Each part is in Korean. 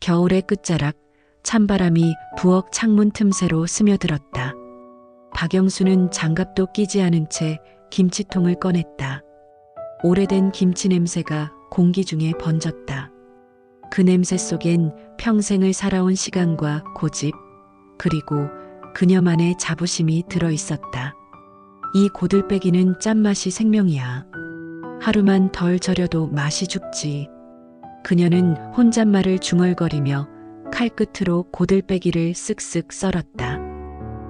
겨울의 끝자락, 찬바람이 부엌 창문 틈새로 스며들었다. 박영수는 장갑도 끼지 않은 채 김치통을 꺼냈다. 오래된 김치 냄새가 공기 중에 번졌다. 그 냄새 속엔 평생을 살아온 시간과 고집, 그리고 그녀만의 자부심이 들어있었다. 이 고들빼기는 짠맛이 생명이야. 하루만 덜 절여도 맛이 죽지. 그녀는 혼잣말을 중얼거리며 칼끝으로 고들빼기를 쓱쓱 썰었다.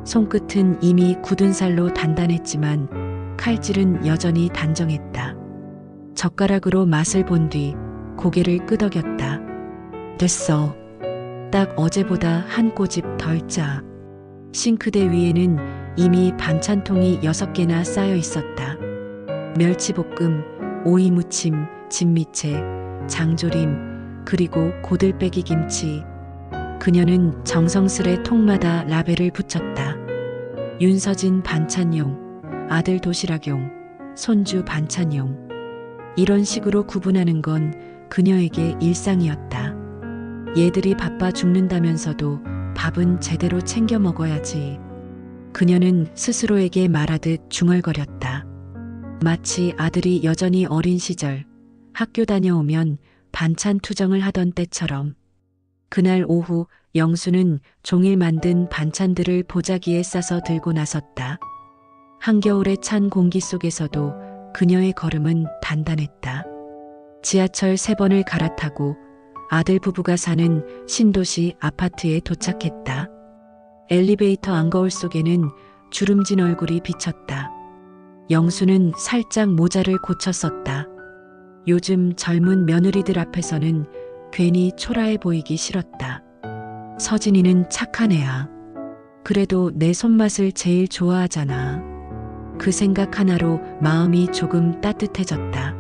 손끝은 이미 굳은 살로 단단했지만 칼질은 여전히 단정했다. 젓가락으로 맛을 본 뒤 고개를 끄덕였다. 됐어. 딱 어제보다 한 꼬집 덜 짜. 싱크대 위에는 이미 반찬통이 6개나 쌓여 있었다. 멸치볶음, 오이무침, 진미채, 장조림, 그리고 고들빼기 김치. 그녀는 정성스레 통마다 라벨을 붙였다. 윤서진 반찬용, 아들 도시락용, 손주 반찬용. 이런 식으로 구분하는 건 그녀에게 일상이었다. 얘들이 바빠 죽는다면서도 밥은 제대로 챙겨 먹어야지. 그녀는 스스로에게 말하듯 중얼거렸다. 마치 아들이 여전히 어린 시절 학교 다녀오면 반찬 투정을 하던 때처럼. 그날 오후 영수는 종일 만든 반찬들을 보자기에 싸서 들고 나섰다. 한겨울에 찬 공기 속에서도 그녀의 걸음은 단단했다. 지하철 3번을 갈아타고 아들 부부가 사는 신도시 아파트에 도착했다. 엘리베이터 안거울 속에는 주름진 얼굴이 비쳤다. 영수는 살짝 모자를 고쳐 썼다. 요즘 젊은 며느리들 앞에서는 괜히 초라해 보이기 싫었다. 서진이는 착한 애야. 그래도 내 손맛을 제일 좋아하잖아. 그 생각 하나로 마음이 조금 따뜻해졌다.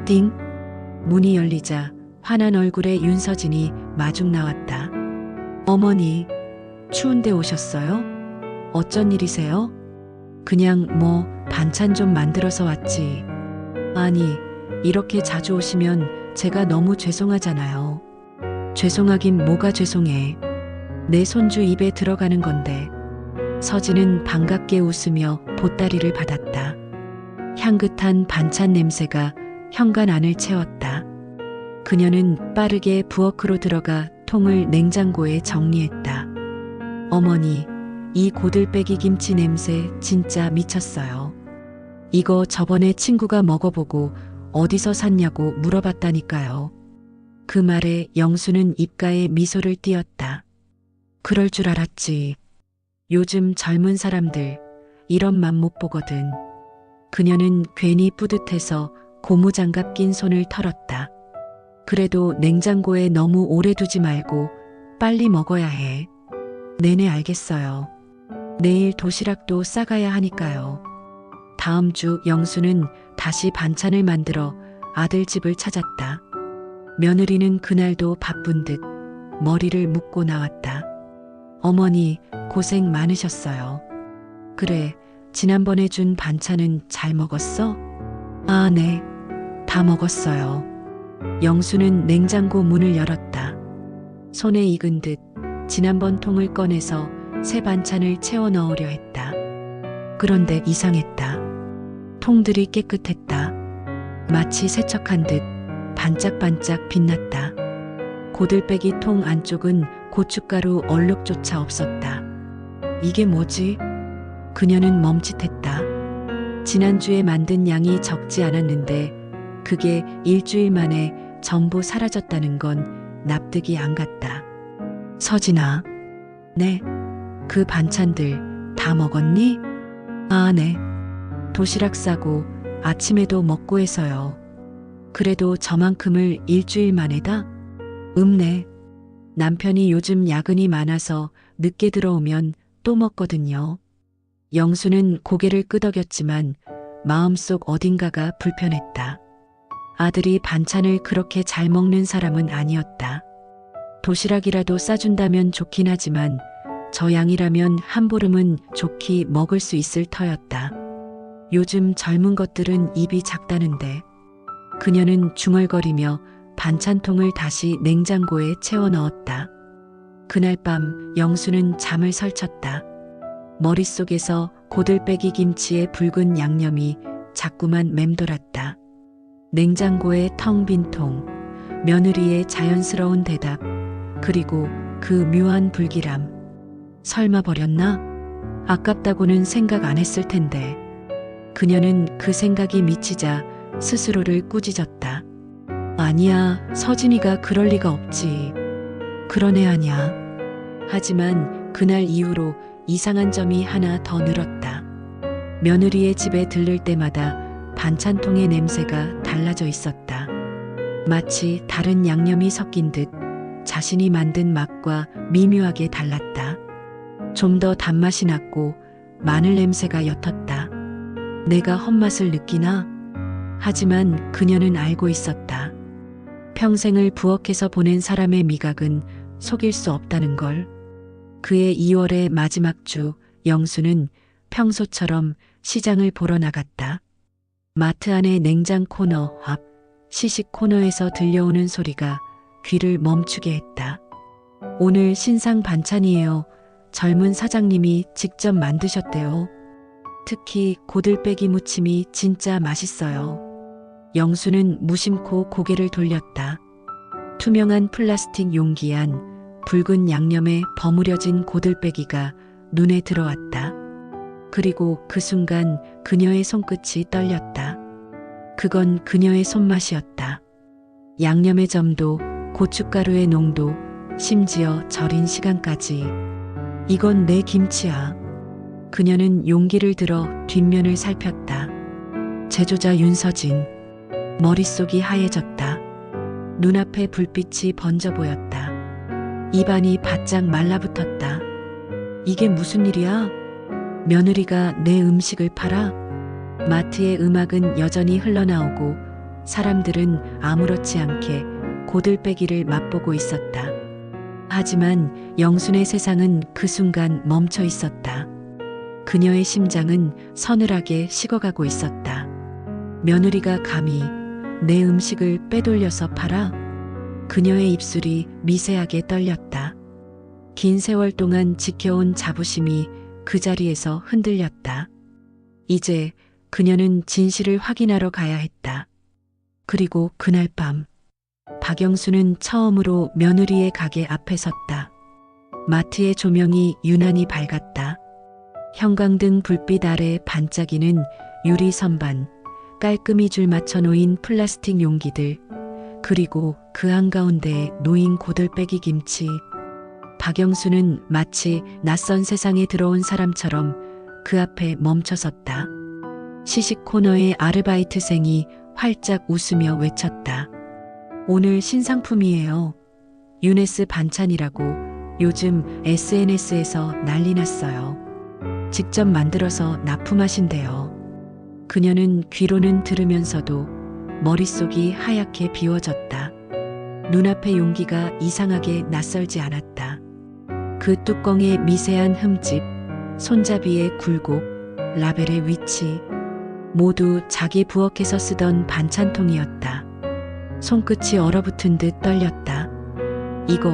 띵! 문이 열리자 환한 얼굴의 윤서진이 마중 나왔다. 어머니, 추운데 오셨어요? 어쩐 일이세요? 그냥 반찬 좀 만들어서 왔지. 아니, 이렇게 자주 오시면 제가 너무 죄송하잖아요. 죄송하긴 뭐가 죄송해. 내 손주 입에 들어가는 건데. 서진은 반갑게 웃으며 보따리를 받았다. 향긋한 반찬 냄새가 현관 안을 채웠다. 그녀는 빠르게 부엌으로 들어가 통을 냉장고에 정리했다. 어머니, 이 고들빼기 김치 냄새 진짜 미쳤어요. 이거 저번에 친구가 먹어보고 어디서 샀냐고 물어봤다니까요. 그 말에 영수는 입가에 미소를 띄었다. 그럴 줄 알았지. 요즘 젊은 사람들 이런 맛 못 보거든. 그녀는 괜히 뿌듯해서 고무장갑 낀 손을 털었다. 그래도 냉장고에 너무 오래 두지 말고 빨리 먹어야 해. 네네 알겠어요. 내일 도시락도 싸가야 하니까요. 다음 주 영수는 다시 반찬을 만들어 아들 집을 찾았다. 며느리는 그날도 바쁜 듯 머리를 묶고 나왔다. 어머니, 고생 많으셨어요. 그래, 지난번에 준 반찬은 잘 먹었어? 아, 네. 다 먹었어요. 영수는 냉장고 문을 열었다. 손에 익은 듯 지난번 통을 꺼내서 새 반찬을 채워 넣으려 했다. 그런데 이상했다. 통들이 깨끗했다. 마치 세척한 듯 반짝반짝 빛났다. 고들빼기 통 안쪽은 고춧가루 얼룩조차 없었다. 이게 뭐지? 그녀는 멈칫했다. 지난주에 만든 양이 적지 않았는데 그게 일주일 만에 전부 사라졌다는 건 납득이 안 갔다. 서진아. 네. 그 반찬들 다 먹었니? 아, 네. 도시락 싸고 아침에도 먹고 해서요. 그래도 저만큼을 일주일 만에다? 네. 남편이 요즘 야근이 많아서 늦게 들어오면 또 먹거든요. 영수는 고개를 끄덕였지만 마음속 어딘가가 불편했다. 아들이 반찬을 그렇게 잘 먹는 사람은 아니었다. 도시락이라도 싸준다면 좋긴 하지만 저 양이라면 한 보름은 좋게 먹을 수 있을 터였다. 요즘 젊은 것들은 입이 작다는데. 그녀는 중얼거리며 반찬통을 다시 냉장고에 채워 넣었다. 그날 밤 영수는 잠을 설쳤다. 머릿속에서 고들빼기 김치의 붉은 양념이 자꾸만 맴돌았다. 냉장고의 텅 빈 통, 며느리의 자연스러운 대답, 그리고 그 묘한 불길함. 설마 버렸나? 아깝다고는 생각 안 했을 텐데. 그녀는 그 생각이 미치자 스스로를 꾸짖었다. 아니야, 서진이가 그럴 리가 없지. 그런 애 아니야. 하지만 그날 이후로 이상한 점이 하나 더 늘었다. 며느리의 집에 들를 때마다 반찬통의 냄새가 달라져 있었다. 마치 다른 양념이 섞인 듯 자신이 만든 맛과 미묘하게 달랐다. 좀 더 단맛이 났고 마늘 냄새가 옅었다. 내가 헛맛을 느끼나? 하지만 그녀는 알고 있었다. 평생을 부엌에서 보낸 사람의 미각은 속일 수 없다는 걸. 그의 2월의 마지막 주, 영수는 평소처럼 시장을 보러 나갔다. 마트 안의 냉장 코너 앞, 시식 코너에서 들려오는 소리가 귀를 멈추게 했다. 오늘 신상 반찬이에요. 젊은 사장님이 직접 만드셨대요. 특히 고들빼기 무침이 진짜 맛있어요. 영수는 무심코 고개를 돌렸다. 투명한 플라스틱 용기 안 붉은 양념에 버무려진 고들빼기가 눈에 들어왔다. 그리고 그 순간 그녀의 손끝이 떨렸다. 그건 그녀의 손맛이었다. 양념의 점도, 고춧가루의 농도, 심지어 절인 시간까지. 이건 내 김치야. 그녀는 용기를 들어 뒷면을 살폈다. 제조자 윤서진. 머릿속이 하얘졌다. 눈앞에 불빛이 번져 보였다. 입안이 바짝 말라붙었다. 이게 무슨 일이야? 며느리가 내 음식을 팔아? 마트의 음악은 여전히 흘러나오고 사람들은 아무렇지 않게 고들빼기를 맛보고 있었다. 하지만 영순의 세상은 그 순간 멈춰 있었다. 그녀의 심장은 서늘하게 식어가고 있었다. 며느리가 감히 내 음식을 빼돌려서 팔아? 그녀의 입술이 미세하게 떨렸다. 긴 세월 동안 지켜온 자부심이 그 자리에서 흔들렸다. 이제 그녀는 진실을 확인하러 가야 했다. 그리고 그날 밤, 박영수는 처음으로 며느리의 가게 앞에 섰다. 마트의 조명이 유난히 밝았다. 형광등 불빛 아래 반짝이는 유리 선반, 깔끔히 줄 맞춰 놓인 플라스틱 용기들, 그리고 그 한가운데에 놓인 고들빼기 김치. 박영수는 마치 낯선 세상에 들어온 사람처럼 그 앞에 멈춰 섰다. 시식 코너의 아르바이트생이 활짝 웃으며 외쳤다. 오늘 신상품이에요. 유네스 반찬이라고 요즘 SNS에서 난리 났어요. 직접 만들어서 납품하신대요. 그녀는 귀로는 들으면서도 머릿속이 하얗게 비워졌다. 눈앞의 용기가 이상하게 낯설지 않았다. 그 뚜껑의 미세한 흠집, 손잡이의 굴곡, 라벨의 위치, 모두 자기 부엌에서 쓰던 반찬통이었다. 손끝이 얼어붙은 듯 떨렸다. 이거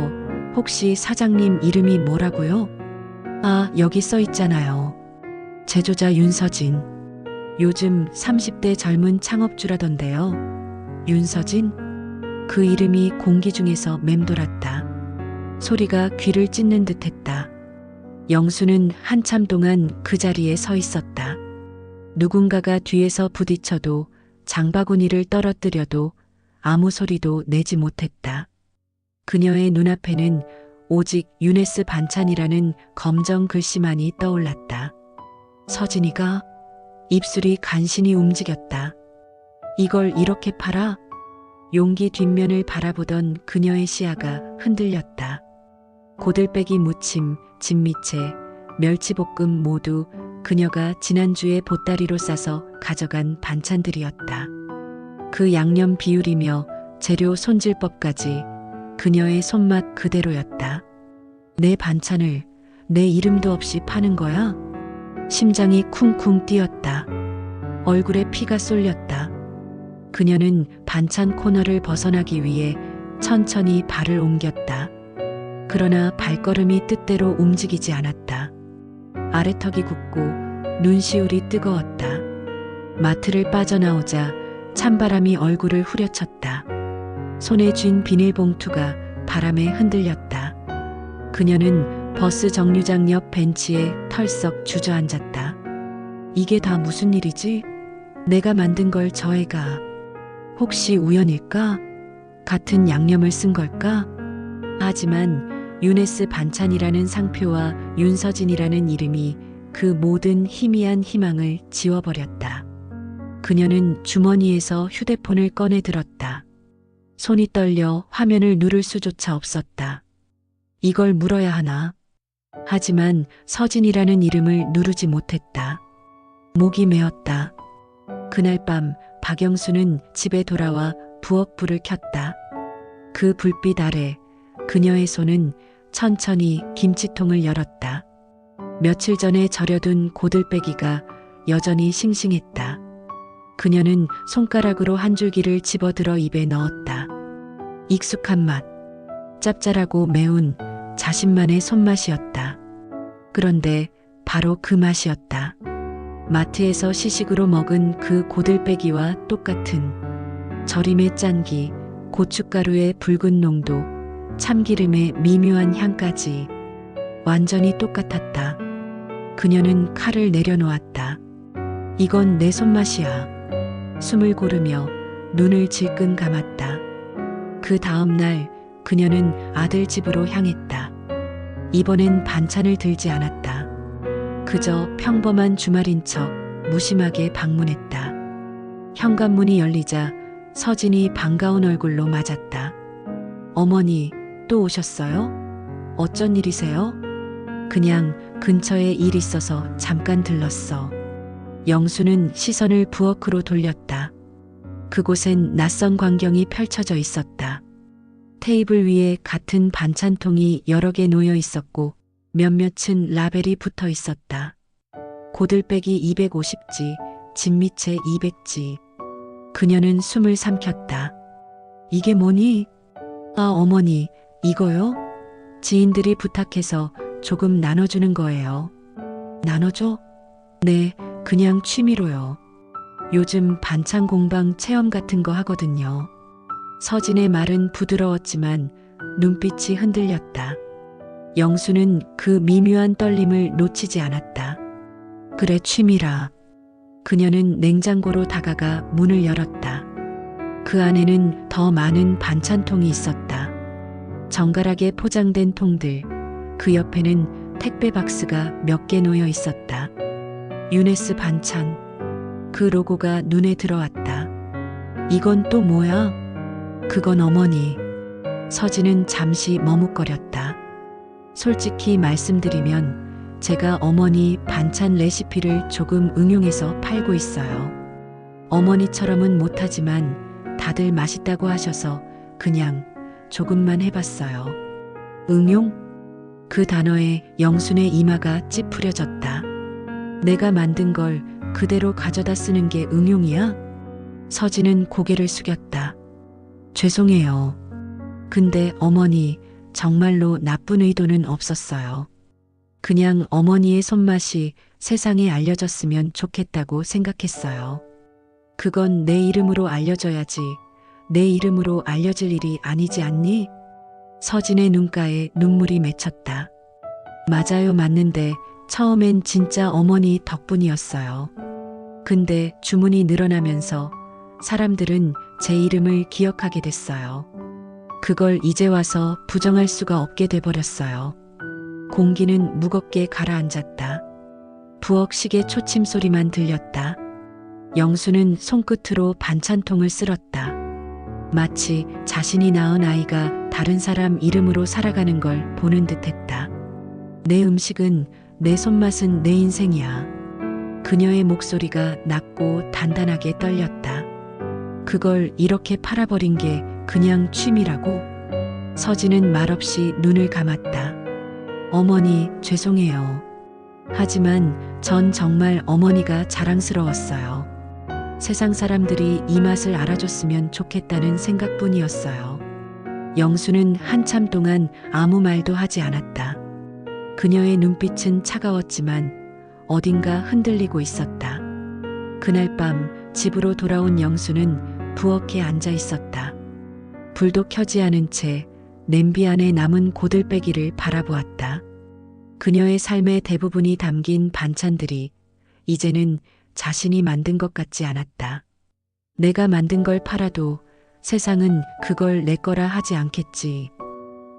혹시 사장님 이름이 뭐라고요? 아, 여기 써 있잖아요. 제조자 윤서진. 요즘 30대 젊은 창업주라던데요. 윤서진? 그 이름이 공기 중에서 맴돌았다. 소리가 귀를 찢는 듯했다. 영수는 한참 동안 그 자리에 서 있었다. 누군가가 뒤에서 부딪혀도 장바구니를 떨어뜨려도 아무 소리도 내지 못했다. 그녀의 눈앞에는 오직 유네스 반찬이라는 검정 글씨만이 떠올랐다. 서진이가? 입술이 간신히 움직였다. 이걸 이렇게 팔아? 용기 뒷면을 바라보던 그녀의 시야가 흔들렸다. 고들빼기 무침, 진미채, 멸치볶음 모두 그녀가 지난주에 보따리로 싸서 가져간 반찬들이었다. 그 양념 비율이며 재료 손질법까지 그녀의 손맛 그대로였다. 내 반찬을 내 이름도 없이 파는 거야? 심장이 쿵쿵 뛰었다. 얼굴에 피가 쏠렸다. 그녀는 반찬 코너를 벗어나기 위해 천천히 발을 옮겼다. 그러나 발걸음이 뜻대로 움직이지 않았다. 아래턱이 굳고 눈시울이 뜨거웠다. 마트를 빠져나오자 찬바람이 얼굴을 후려쳤다. 손에 쥔 비닐봉투가 바람에 흔들렸다. 그녀는 버스 정류장 옆 벤치에 털썩 주저앉았다. 이게 다 무슨 일이지? 내가 만든 걸 저 애가 혹시 우연일까? 같은 양념을 쓴 걸까? 하지만 유네스 반찬이라는 상표와 윤서진이라는 이름이 그 모든 희미한 희망을 지워버렸다. 그녀는 주머니에서 휴대폰을 꺼내 들었다. 손이 떨려 화면을 누를 수조차 없었다. 이걸 물어야 하나? 하지만 서진이라는 이름을 누르지 못했다. 목이 메었다. 그날 밤 박영수는 집에 돌아와 부엌불을 켰다. 그 불빛 아래 그녀의 손은 천천히 김치통을 열었다. 며칠 전에 절여둔 고들빼기가 여전히 싱싱했다. 그녀는 손가락으로 한 줄기를 집어들어 입에 넣었다. 익숙한 맛, 짭짤하고 매운 자신만의 손맛이었다. 그런데 바로 그 맛이었다. 마트에서 시식으로 먹은 그 고들빼기와 똑같은 절임의 짠기, 고춧가루의 붉은 농도, 참기름의 미묘한 향까지 완전히 똑같았다. 그녀는 칼을 내려놓았다. 이건 내 손맛이야. 숨을 고르며 눈을 질끈 감았다. 그 다음 날 그녀는 아들 집으로 향했다. 이번엔 반찬을 들지 않았다. 그저 평범한 주말인 척 무심하게 방문했다. 현관문이 열리자 서진이 반가운 얼굴로 맞았다. 어머니, 또 오셨어요? 어쩐 일이세요? 그냥 근처에 일 있어서 잠깐 들렀어. 영수는 시선을 부엌으로 돌렸다. 그곳엔 낯선 광경이 펼쳐져 있었다. 테이블 위에 같은 반찬통이 여러 개 놓여 있었고 몇몇은 라벨이 붙어 있었다. 고들빼기 250지, 진미채 200지. 그녀는 숨을 삼켰다. 이게 뭐니? 아, 어머니, 이거요? 지인들이 부탁해서 조금 나눠주는 거예요. 나눠줘? 네, 그냥 취미로요. 요즘 반찬 공방 체험 같은 거 하거든요. 서진의 말은 부드러웠지만 눈빛이 흔들렸다. 영수는 그 미묘한 떨림을 놓치지 않았다. 그래, 취미라. 그녀는 냉장고로 다가가 문을 열었다. 그 안에는 더 많은 반찬통이 있었다. 정갈하게 포장된 통들, 그 옆에는 택배 박스가 몇 개 놓여 있었다. 유네스 반찬, 그 로고가 눈에 들어왔다. 이건 또 뭐야? 그건 어머니. 서진은 잠시 머뭇거렸다. 솔직히 말씀드리면 제가 어머니 반찬 레시피를 조금 응용해서 팔고 있어요. 어머니처럼은 못하지만 다들 맛있다고 하셔서 그냥 조금만 해봤어요. 응용? 그 단어에 영순의 이마가 찌푸려졌다. 내가 만든 걸 그대로 가져다 쓰는 게 응용이야? 서진은 고개를 숙였다. 죄송해요. 근데 어머니, 정말로 나쁜 의도는 없었어요. 그냥 어머니의 손맛이 세상에 알려졌으면 좋겠다고 생각했어요. 그건 내 이름으로 알려져야지. 내 이름으로 알려질 일이 아니지 않니? 서진의 눈가에 눈물이 맺혔다. 맞아요, 맞는데 처음엔 진짜 어머니 덕분이었어요. 근데 주문이 늘어나면서 사람들은 제 이름을 기억하게 됐어요. 그걸 이제 와서 부정할 수가 없게 돼버렸어요. 공기는 무겁게 가라앉았다. 부엌 시계 초침 소리만 들렸다. 영수는 손끝으로 반찬통을 쓸었다. 마치 자신이 낳은 아이가 다른 사람 이름으로 살아가는 걸 보는 듯했다. 내 음식은, 내 손맛은 내 인생이야. 그녀의 목소리가 낮고 단단하게 떨렸다. 그걸 이렇게 팔아버린 게 그냥 취미라고? 서진은 말없이 눈을 감았다. 어머니, 죄송해요. 하지만 전 정말 어머니가 자랑스러웠어요. 세상 사람들이 이 맛을 알아줬으면 좋겠다는 생각뿐이었어요. 영수는 한참 동안 아무 말도 하지 않았다. 그녀의 눈빛은 차가웠지만 어딘가 흔들리고 있었다. 그날 밤 집으로 돌아온 영수는 부엌에 앉아 있었다. 불도 켜지 않은 채 냄비 안에 남은 고들빼기를 바라보았다. 그녀의 삶의 대부분이 담긴 반찬들이 이제는 자신이 만든 것 같지 않았다. 내가 만든 걸 팔아도 세상은 그걸 내 거라 하지 않겠지.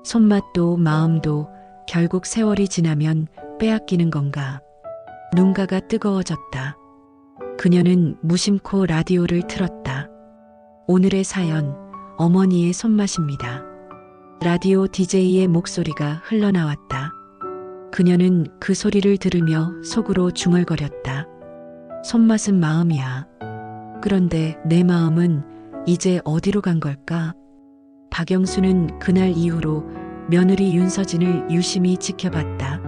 손맛도 마음도 결국 세월이 지나면 빼앗기는 건가. 눈가가 뜨거워졌다. 그녀는 무심코 라디오를 틀었다. 오늘의 사연, 어머니의 손맛입니다. 라디오 DJ의 목소리가 흘러나왔다. 그녀는 그 소리를 들으며 속으로 중얼거렸다. 손맛은 마음이야. 그런데 내 마음은 이제 어디로 간 걸까? 박영수는 그날 이후로 며느리 윤서진을 유심히 지켜봤다.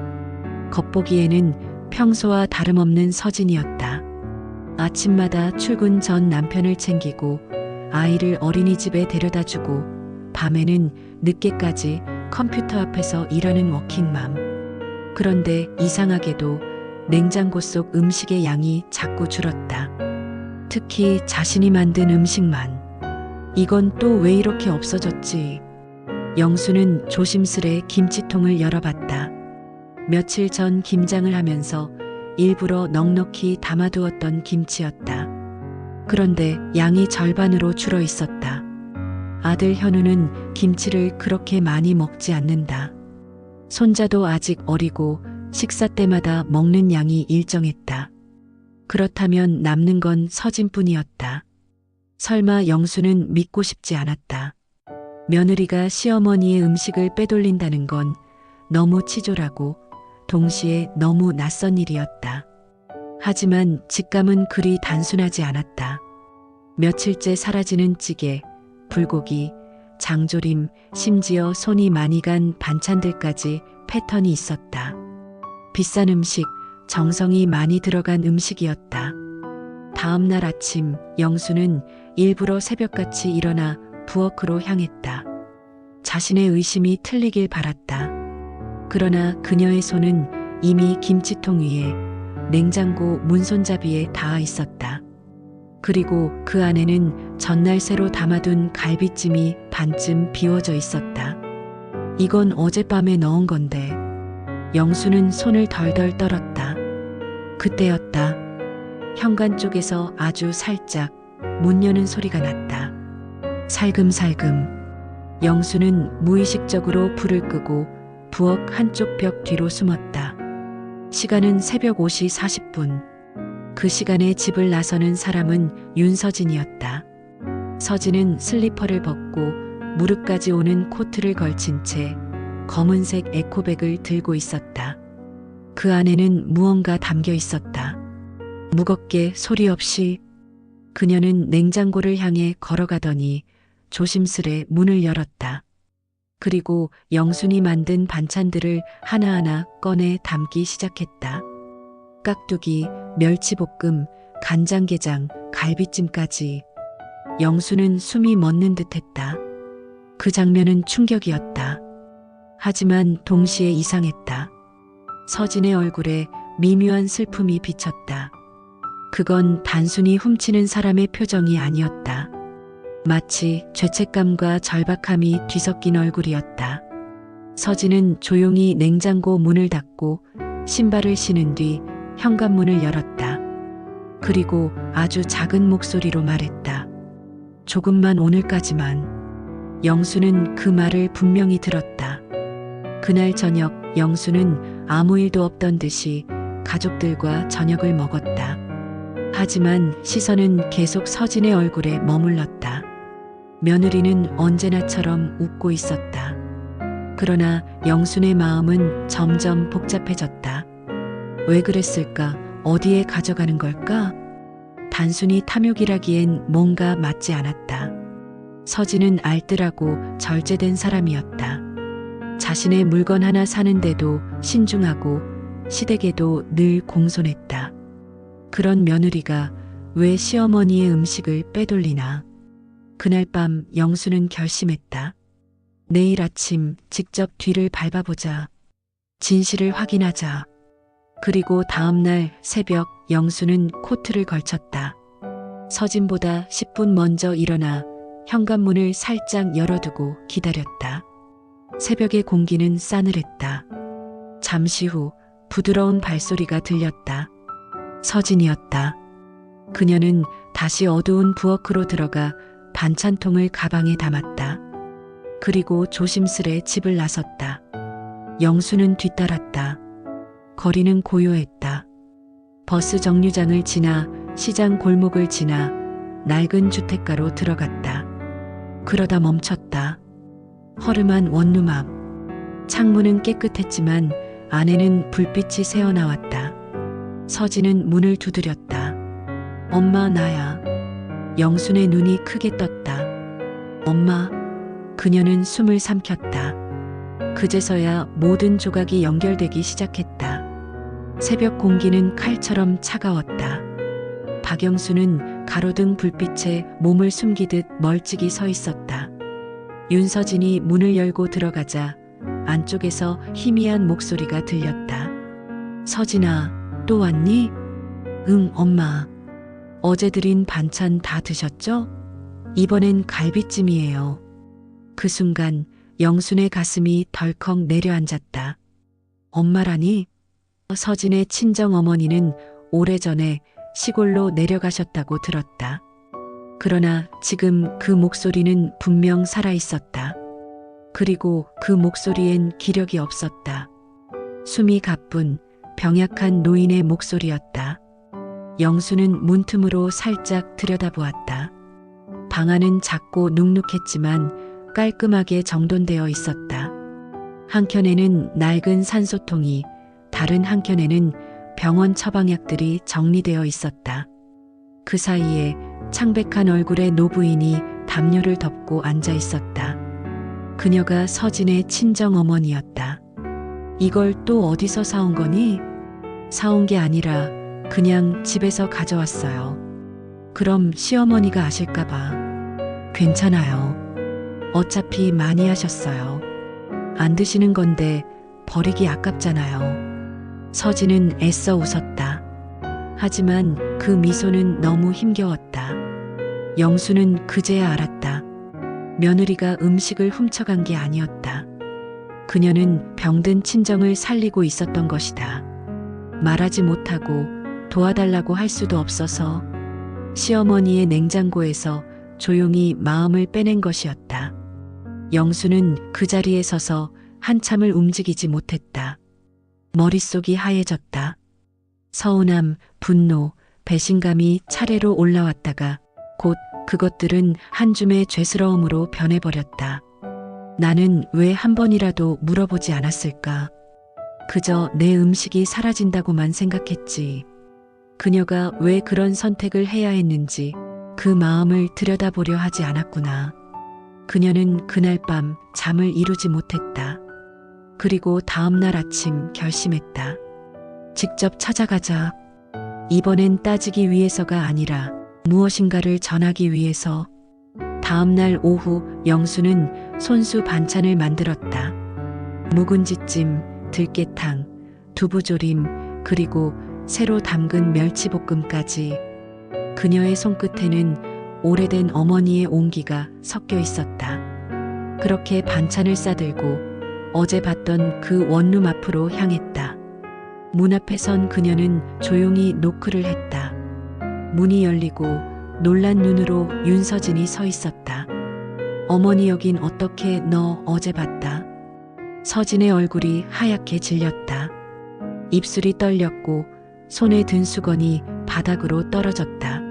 겉보기에는 평소와 다름없는 서진이었다. 아침마다 출근 전 남편을 챙기고 아이를 어린이집에 데려다주고 밤에는 늦게까지 컴퓨터 앞에서 일하는 워킹맘. 그런데 이상하게도 냉장고 속 음식의 양이 자꾸 줄었다. 특히 자신이 만든 음식만. 이건 또 왜 이렇게 없어졌지? 영수는 조심스레 김치통을 열어봤다. 며칠 전 김장을 하면서 일부러 넉넉히 담아두었던 김치였다. 그런데 양이 절반으로 줄어 있었다. 아들 현우는 김치를 그렇게 많이 먹지 않는다. 손자도 아직 어리고 식사 때마다 먹는 양이 일정했다. 그렇다면 남는 건 서진뿐이었다. 설마 영수는 믿고 싶지 않았다. 며느리가 시어머니의 음식을 빼돌린다는 건 너무 치졸하고 동시에 너무 낯선 일이었다. 하지만 직감은 그리 단순하지 않았다. 며칠째 사라지는 찌개, 불고기, 장조림, 심지어 손이 많이 간 반찬들까지 패턴이 있었다. 비싼 음식, 정성이 많이 들어간 음식이었다. 다음 날 아침 영수는 일부러 새벽같이 일어나 부엌으로 향했다. 자신의 의심이 틀리길 바랐다. 그러나 그녀의 손은 이미 김치통 위에 냉장고 문손잡이에 닿아 있었다. 그리고 그 안에는 전날 새로 담아둔 갈비찜이 반쯤 비워져 있었다. 이건 어젯밤에 넣은 건데. 영수는 손을 덜덜 떨었다. 그때였다. 현관 쪽에서 아주 살짝 문 여는 소리가 났다. 살금살금. 영수는 무의식적으로 불을 끄고 부엌 한쪽 벽 뒤로 숨었다. 시간은 새벽 5시 40분. 그 시간에 집을 나서는 사람은 윤서진이었다. 서진은 슬리퍼를 벗고 무릎까지 오는 코트를 걸친 채 검은색 에코백을 들고 있었다. 그 안에는 무언가 담겨 있었다. 무겁게 소리 없이 그녀는 냉장고를 향해 걸어가더니 조심스레 문을 열었다. 그리고 영순이 만든 반찬들을 하나하나 꺼내 담기 시작했다. 깍두기, 멸치볶음, 간장게장, 갈비찜까지. 영수는 숨이 멎는 듯했다. 그 장면은 충격이었다. 하지만 동시에 이상했다. 서진의 얼굴에 미묘한 슬픔이 비쳤다. 그건 단순히 훔치는 사람의 표정이 아니었다. 마치 죄책감과 절박함이 뒤섞인 얼굴이었다. 서진은 조용히 냉장고 문을 닫고 신발을 신은 뒤 현관문을 열었다. 그리고 아주 작은 목소리로 말했다. 조금만 오늘까지만. 영수는 그 말을 분명히 들었다. 그날 저녁 영수는 아무 일도 없던 듯이 가족들과 저녁을 먹었다. 하지만 시선은 계속 서진의 얼굴에 머물렀다. 며느리는 언제나처럼 웃고 있었다. 그러나 영순의 마음은 점점 복잡해졌다. 왜 그랬을까? 어디에 가져가는 걸까? 단순히 탐욕이라기엔 뭔가 맞지 않았다. 서진은 알뜰하고 절제된 사람이었다. 자신의 물건 하나 사는데도 신중하고 시댁에도 늘 공손했다. 그런 며느리가 왜 시어머니의 음식을 빼돌리나. 그날 밤 영수는 결심했다. 내일 아침 직접 뒤를 밟아보자. 진실을 확인하자. 그리고 다음날 새벽 영수는 코트를 걸쳤다. 서진보다 10분 먼저 일어나 현관문을 살짝 열어두고 기다렸다. 새벽의 공기는 싸늘했다. 잠시 후 부드러운 발소리가 들렸다. 서진이었다. 그녀는 다시 어두운 부엌으로 들어가 반찬통을 가방에 담았다. 그리고 조심스레 집을 나섰다. 영수는 뒤따랐다. 거리는 고요했다. 버스 정류장을 지나 시장 골목을 지나 낡은 주택가로 들어갔다. 그러다 멈췄다. 허름한 원룸 앞. 창문은 깨끗했지만 안에는 불빛이 새어나왔다. 서진은 문을 두드렸다. 엄마, 나야. 영순의 눈이 크게 떴다. 엄마. 그녀는 숨을 삼켰다. 그제서야 모든 조각이 연결되기 시작했다. 새벽 공기는 칼처럼 차가웠다. 박영수는 가로등 불빛에 몸을 숨기듯 멀찍이 서 있었다. 윤서진이 문을 열고 들어가자 안쪽에서 희미한 목소리가 들렸다. 서진아, 또 왔니? 응, 엄마. 어제 드린 반찬 다 드셨죠? 이번엔 갈비찜이에요. 그 순간 영순의 가슴이 덜컥 내려앉았다. 엄마라니? 서진의 친정어머니는 오래전에 시골로 내려가셨다고 들었다. 그러나 지금 그 목소리는 분명 살아있었다. 그리고 그 목소리엔 기력이 없었다. 숨이 가쁜 병약한 노인의 목소리였다. 영수는 문틈으로 살짝 들여다보았다. 방 안은 작고 눅눅했지만 깔끔하게 정돈되어 있었다. 한켠에는 낡은 산소통이, 다른 한켠에는 병원 처방약들이 정리되어 있었다. 그 사이에 창백한 얼굴의 노부인이 담요를 덮고 앉아 있었다. 그녀가 서진의 친정어머니였다. 이걸 또 어디서 사온 거니? 사온 게 아니라 그냥 집에서 가져왔어요. 그럼 시어머니가 아실까봐. 괜찮아요. 어차피 많이 하셨어요. 안 드시는 건데 버리기 아깝잖아요. 서진은 애써 웃었다. 하지만 그 미소는 너무 힘겨웠다. 영수는 그제야 알았다. 며느리가 음식을 훔쳐간 게 아니었다. 그녀는 병든 친정을 살리고 있었던 것이다. 말하지 못하고 도와달라고 할 수도 없어서 시어머니의 냉장고에서 조용히 마음을 빼낸 것이었다. 영수는 그 자리에 서서 한참을 움직이지 못했다. 머릿속이 하얘졌다. 서운함, 분노, 배신감이 차례로 올라왔다가 곧 그것들은 한 줌의 죄스러움으로 변해버렸다. 나는 왜 한 번이라도 물어보지 않았을까? 그저 내 음식이 사라진다고만 생각했지. 그녀가 왜 그런 선택을 해야 했는지 그 마음을 들여다보려 하지 않았구나. 그녀는 그날 밤 잠을 이루지 못했다. 그리고 다음 날 아침 결심했다. 직접 찾아가자. 이번엔 따지기 위해서가 아니라 무엇인가를 전하기 위해서. 다음 날 오후 영수는 손수 반찬을 만들었다. 묵은지찜, 들깨탕, 두부조림, 그리고 새로 담근 멸치볶음까지. 그녀의 손끝에는 오래된 어머니의 온기가 섞여 있었다. 그렇게 반찬을 싸들고 어제 봤던 그 원룸 앞으로 향했다. 문 앞에 선 그녀는 조용히 노크를 했다. 문이 열리고 놀란 눈으로 윤서진이 서 있었다. 어머니, 여긴 어떻게? 너 어제 봤다. 서진의 얼굴이 하얗게 질렸다. 입술이 떨렸고 손에 든 수건이 바닥으로 떨어졌다.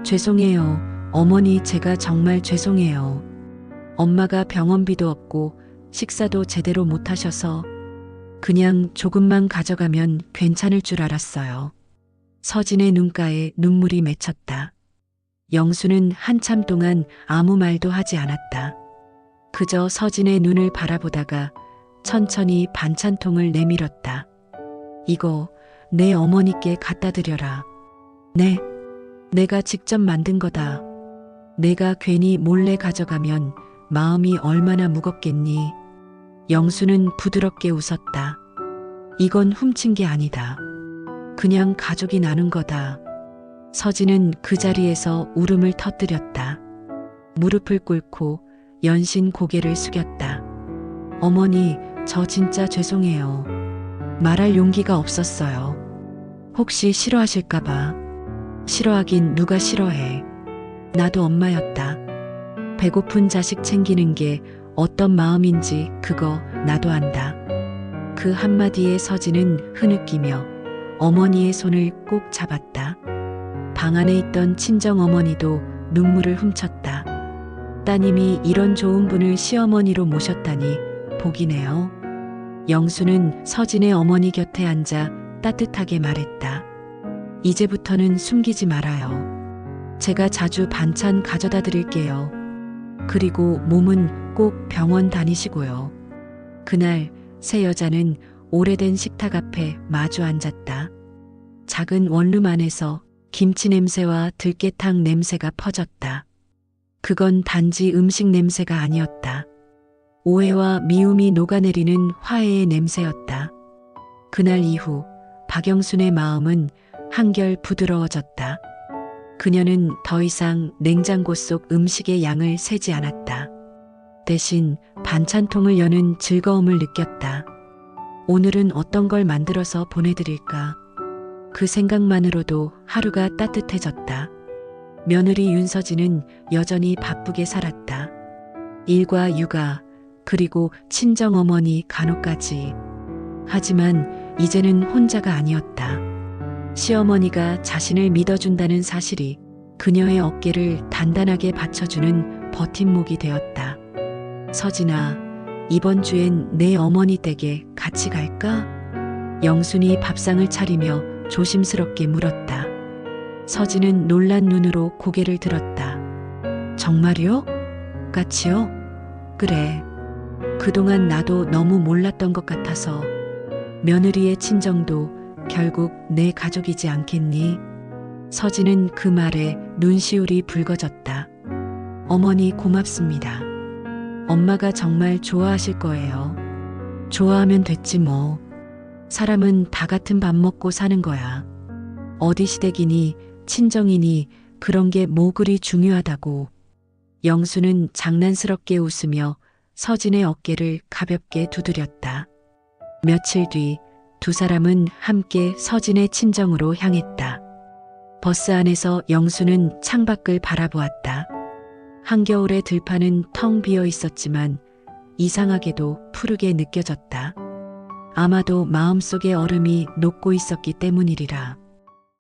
죄송해요. 어머니, 제가 정말 죄송해요. 엄마가 병원비도 없고 식사도 제대로 못 하셔서 그냥 조금만 가져가면 괜찮을 줄 알았어요. 서진의 눈가에 눈물이 맺혔다. 영수는 한참 동안 아무 말도 하지 않았다. 그저 서진의 눈을 바라보다가 천천히 반찬통을 내밀었다. 이거 내 어머니께 갖다 드려라. 네. 내가 직접 만든 거다. 내가 괜히 몰래 가져가면 마음이 얼마나 무겁겠니? 영수는 부드럽게 웃었다. 이건 훔친 게 아니다. 그냥 가족이 나눈 거다. 서진은 그 자리에서 울음을 터뜨렸다. 무릎을 꿇고 연신 고개를 숙였다. 어머니, 저 진짜 죄송해요. 말할 용기가 없었어요. 혹시 싫어하실까봐. 싫어하긴 누가 싫어해. 나도 엄마였다. 배고픈 자식 챙기는 게 어떤 마음인지 그거 나도 안다. 그 한마디에 서진은 흐느끼며 어머니의 손을 꼭 잡았다. 방 안에 있던 친정 어머니도 눈물을 훔쳤다. 따님이 이런 좋은 분을 시어머니로 모셨다니 복이네요. 영수는 서진의 어머니 곁에 앉아 따뜻하게 말했다. 이제부터는 숨기지 말아요. 제가 자주 반찬 가져다 드릴게요. 그리고 몸은 꼭 병원 다니시고요. 그날 세 여자는 오래된 식탁 앞에 마주 앉았다. 작은 원룸 안에서 김치 냄새와 들깨탕 냄새가 퍼졌다. 그건 단지 음식 냄새가 아니었다. 오해와 미움이 녹아내리는 화해의 냄새였다. 그날 이후 박영순의 마음은 한결 부드러워졌다. 그녀는 더 이상 냉장고 속 음식의 양을 세지 않았다. 대신 반찬통을 여는 즐거움을 느꼈다. 오늘은 어떤 걸 만들어서 보내드릴까? 그 생각만으로도 하루가 따뜻해졌다. 며느리 윤서진은 여전히 바쁘게 살았다. 일과 육아, 그리고 친정어머니 간호까지. 하지만 이제는 혼자가 아니었다. 시어머니가 자신을 믿어준다는 사실이 그녀의 어깨를 단단하게 받쳐주는 버팀목이 되었다. 서진아, 이번 주엔 내 어머니 댁에 같이 갈까? 영순이 밥상을 차리며 조심스럽게 물었다. 서진은 놀란 눈으로 고개를 들었다. 정말요? 같이요? 그래. 그동안 나도 너무 몰랐던 것 같아서. 며느리의 친정도 결국 내 가족이지 않겠니? 서진은 그 말에 눈시울이 붉어졌다. 어머니 고맙습니다. 엄마가 정말 좋아하실 거예요. 좋아하면 됐지 뭐. 사람은 다 같은 밥 먹고 사는 거야. 어디 시댁이니 친정이니 그런 게 뭐 그리 중요하다고. 영수는 장난스럽게 웃으며 서진의 어깨를 가볍게 두드렸다. 며칠 뒤 두 사람은 함께 서진의 친정으로 향했다. 버스 안에서 영수는 창밖을 바라보았다. 한겨울의 들판은 텅 비어 있었지만 이상하게도 푸르게 느껴졌다. 아마도 마음속에 얼음이 녹고 있었기 때문이리라.